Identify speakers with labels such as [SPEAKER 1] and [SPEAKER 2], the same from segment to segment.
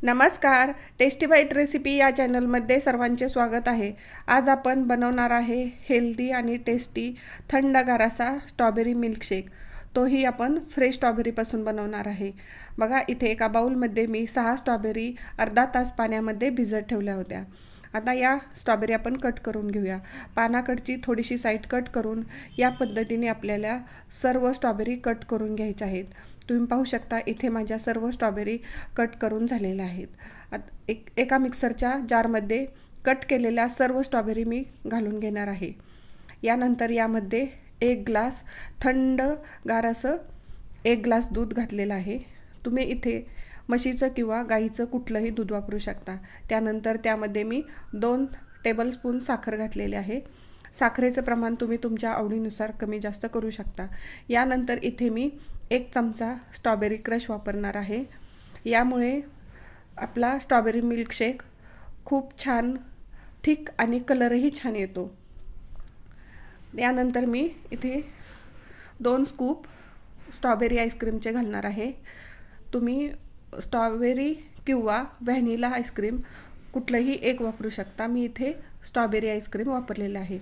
[SPEAKER 1] नमस्कार. Tasty bite recipe या चॅनलमध्ये सर्वांचे स्वागत आहे. आज आपण बनवणार आहे हेल्दी आणि टेस्टी थंडगार असा स्ट्रॉबेरी मिल्कशेक. तोही आपण फ्रेश स्ट्रॉबेरीपासून बनवणार आहे. बघा, इथे एका बाउलमध्ये मी 6 स्ट्रॉबेरी अर्धा तास पाण्यामध्ये भिजत ठेवल्या होत्या. आता या स्ट्रॉबेरी आपण कट करून घेऊया. पानाकडची थोडीशी साईड कट करून या पद्धतीने आपल्याला सर्व स्ट्रॉबेरी कट करून घ्यायच्या आहेत. तुम्ही पाहू शकता, इथे माझ्या सर्व स्ट्रॉबेरी कट करून झालेल्या आहेत. एका मिक्सरच्या जारमध्ये कट केलेल्या सर्व स्ट्रॉबेरी मी घालून घेणार आहे. यानंतर यामध्ये 1 ग्लास थंडगार असं 1 ग्लास दूध घातलेलं आहे. तुम्ही इथे म्हशीचं किंवा गाईचं कुठलंही दूध वापरू शकता. त्यानंतर त्यामध्ये मी 2 टेबलस्पून साखर घातलेली आहे. साखरेचं प्रमाण तुम्ही तुमच्या आवडीनुसार कमी जास्त करू शकता. यानंतर इथे मी 1 चमचा स्ट्रॉबेरी क्रश वापरणार आहे. यामुळे आपला स्ट्रॉबेरी मिल्कशेक खूप छान थिक आणि कलरही छान येतो. यानंतर मी इथे 2 स्कूप स्ट्रॉबेरी आईस्क्रीमचे घालणार आहे. तुम्ही स्ट्रॉबेरी किंवा व्हॅनिला आईस्क्रीम कुठलंही एक वापरू शकता. मी इथे स्ट्रॉबेरी आईस्क्रीम वापरलेलं आहे.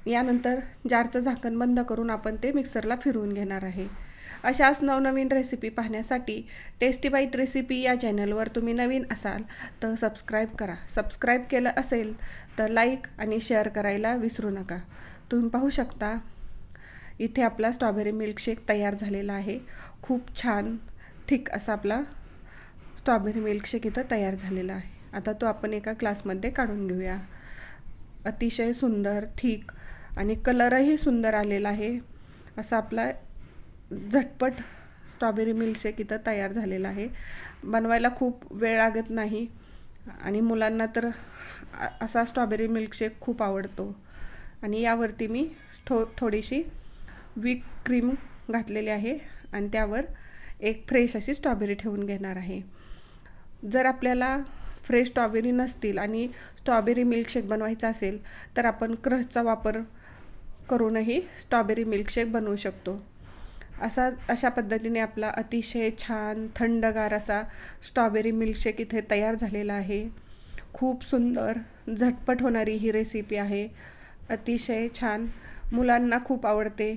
[SPEAKER 1] यानंतर जारचं झाकण बंद करून आपण ते मिक्सरला फिरवून घेणार आहे. अशाच नवनवीन रेसिपी पाहण्यासाठी टेस्टी बाईट रेसिपी या चॅनलवर तुम्ही नवीन असाल तर सबस्क्राईब करा. सबस्क्राईब केलं असेल तर लाईक आणि शेअर करायला विसरू नका. तुम्ही पाहू शकता, इथे आपला स्ट्रॉबेरी मिल्कशेक तयार झालेला आहे. खूप छान थिक असा आपला स्ट्रॉबेरी मिल्कशेक इथं तयार झालेला आहे. आता तो आपण एका ग्लासमध्ये काढून घेऊया. अतिशय सुंदर, थिक आणि कलरही सुंदर आलेला आहे. असा आपला झटपट स्ट्रॉबेरी मिल्कशेक इथं तयार झालेला आहे. बनवायला खूप वेळ लागत नाही आणि मुलांना तर असा स्ट्रॉबेरी मिल्कशेक खूप आवडतो. आणि यावरती मी थोडीशी व्हिप क्रीम घातलेली आहे आणि त्यावर एक फ्रेश अशी स्ट्रॉबेरी ठेवून घेणार आहे. जर आपल्याला फ्रेश स्ट्रॉबेरी नसतील आणि स्ट्रॉबेरी मिल्कशेक बनवायचा असेल तर आपण क्रशचा वापर करूनही स्ट्रॉबेरी मिल्कशेक बनवू शकतो. अशा पद्धतीने आपला अतिशय छान थंडगार असा स्ट्रॉबेरी मिल्कशेक इथे तयार झालेला आहे. खूप सुंदर झटपट होणारी ही रेसिपी आहे. अतिशय छान, मुलांना खूप आवडते.